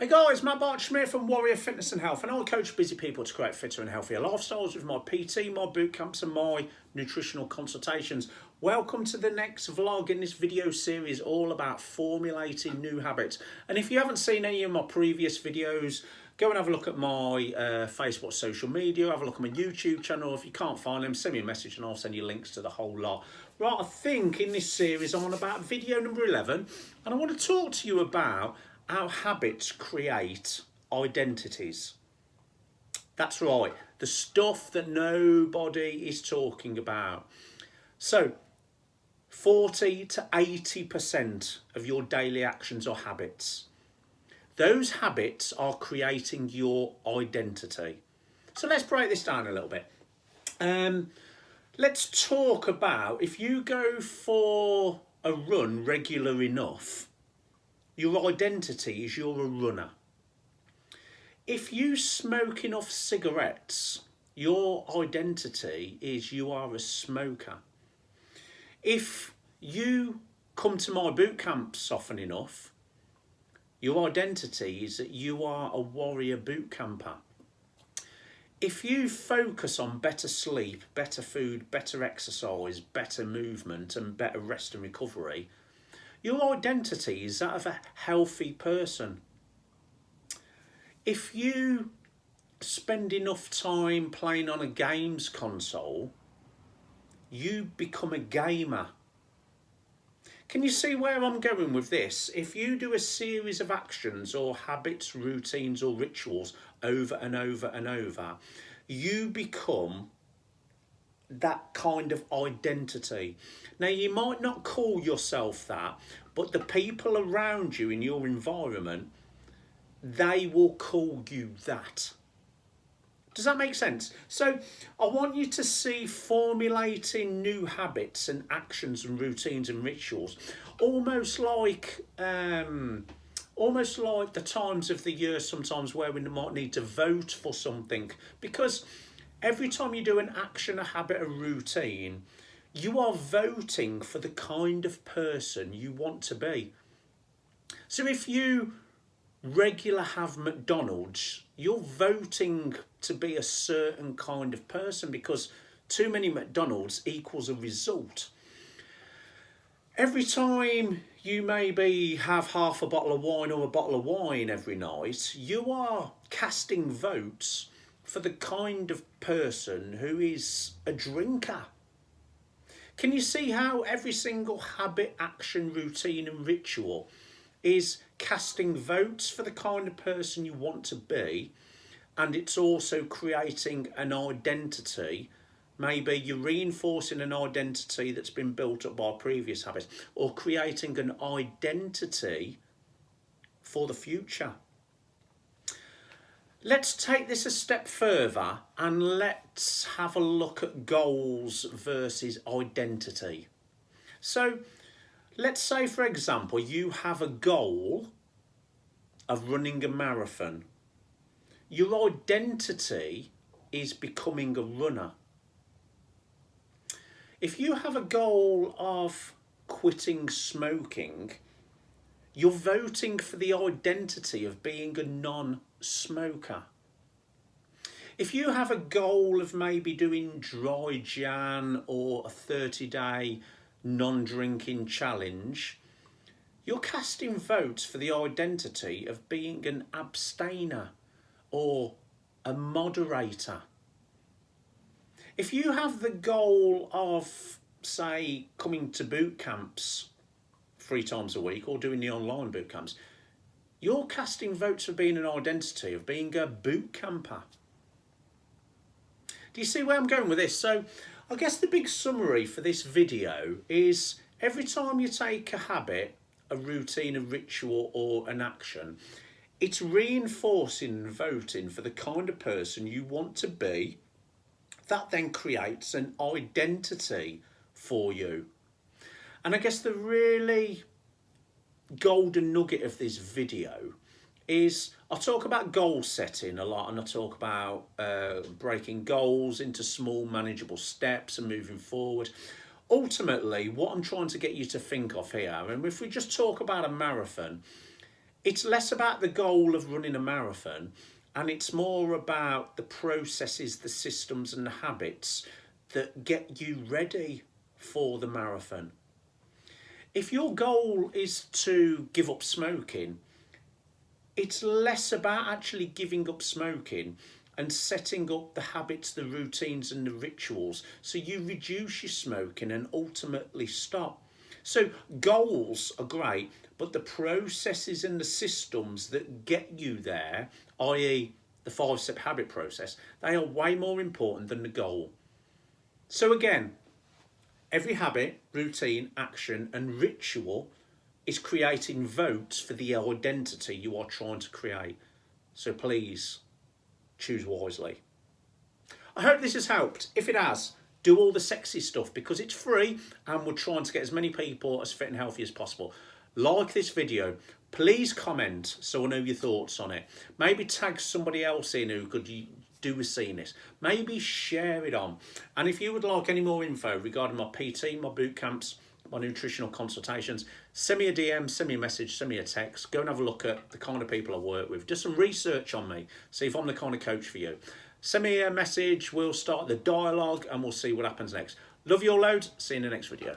Hey guys, Matt Bartram here from Warrior Fitness and Health, and I coach busy people to create fitter and healthier lifestyles with my PT, my boot camps and my nutritional consultations. Welcome to the next vlog in this video series all about formulating new habits. And if you haven't seen any of my previous videos, go and have a look at my Facebook social media, have a look at my YouTube channel. If you can't find them, send me a message and I'll send you links to the whole lot. Right, I think in this series I'm on about video number 11, and I want to talk to you about how habits create identities. That's right, the stuff that nobody is talking about. So 40 to 80% of your daily actions are habits. Those habits are creating your identity. So let's break this down a little bit. Let's talk about if you go for a run regular enough, your identity is you're a runner. If you smoke enough cigarettes, your identity is you are a smoker. If you come to my boot camps often enough, your identity is that you are a warrior boot camper. If you focus on better sleep, better food, better exercise, better movement and better rest and recovery, your identity is that of a healthy person. If you spend enough time playing on a games console, you become a gamer. Can you see where I'm going with this? If you do a series of actions or habits, routines or rituals over and over and over, you become that kind of identity. Now, you might not call yourself that, but the people around you in your environment, they will call you that. Does that make sense? So I want you to see formulating new habits and actions and routines and rituals almost like the times of the year sometimes where we might need to vote for something, because every time you do an action, a habit, a routine, you are voting for the kind of person you want to be. So if you regular have McDonald's, you're voting to be a certain kind of person because too many McDonald's equals a result. Every time you maybe have half a bottle of wine or a bottle of wine every night, you are casting votes for the kind of person who is a drinker. Can you see how every single habit, action, routine and ritual is casting votes for the kind of person you want to be, and it's also creating an identity. Maybe you're reinforcing an identity that's been built up by previous habits, or creating an identity for the future. Let's take this a step further and let's have a look at goals versus identity. So let's say, for example, you have a goal of running a marathon. Your identity is becoming a runner. If you have a goal of quitting smoking, you're voting for the identity of being a non-smoker. If you have a goal of maybe doing dry Jan or a 30-day non-drinking challenge, you're casting votes for the identity of being an abstainer or a moderator. If you have the goal of, say, coming to boot camps 3 times a week or doing the online boot camps, you're casting votes for being an identity of being a boot camper. Do you see where I'm going with this? So I guess the big summary for this video is every time you take a habit, a routine, a ritual or an action, it's reinforcing and voting for the kind of person you want to be. That then creates an identity for you. And I guess the really golden nugget of this video is I talk about goal setting a lot, and I talk about breaking goals into small manageable steps and moving forward. Ultimately, what I'm trying to get you to think of here, and if we just talk about a marathon, It's less about the goal of running a marathon, and it's more about the processes, the systems and the habits that get you ready for the marathon. If your goal is to give up smoking, it's less about actually giving up smoking and setting up the habits, the routines and the rituals so you reduce your smoking and ultimately stop. So goals are great, but the processes and the systems that get you there, i.e. the 5-step habit process, they are way more important than the goal. So again, every habit, routine, action and ritual is creating votes for the identity you are trying to create. So please, choose wisely. I hope this has helped. If it has, do all the sexy stuff because it's free and we're trying to get as many people as fit and healthy as possible. Like this video, please comment so I know your thoughts on it. Maybe tag somebody else in who could do with seeing this. Maybe share it on. And if you would like any more info regarding my PT, my boot camps, my nutritional consultations, send me a DM, send me a message, send me a text. Go and have a look at the kind of people I work with. Do some research on me. See if I'm the kind of coach for you. Send me a message. We'll start the dialogue and we'll see what happens next. Love you all loads. See you in the next video.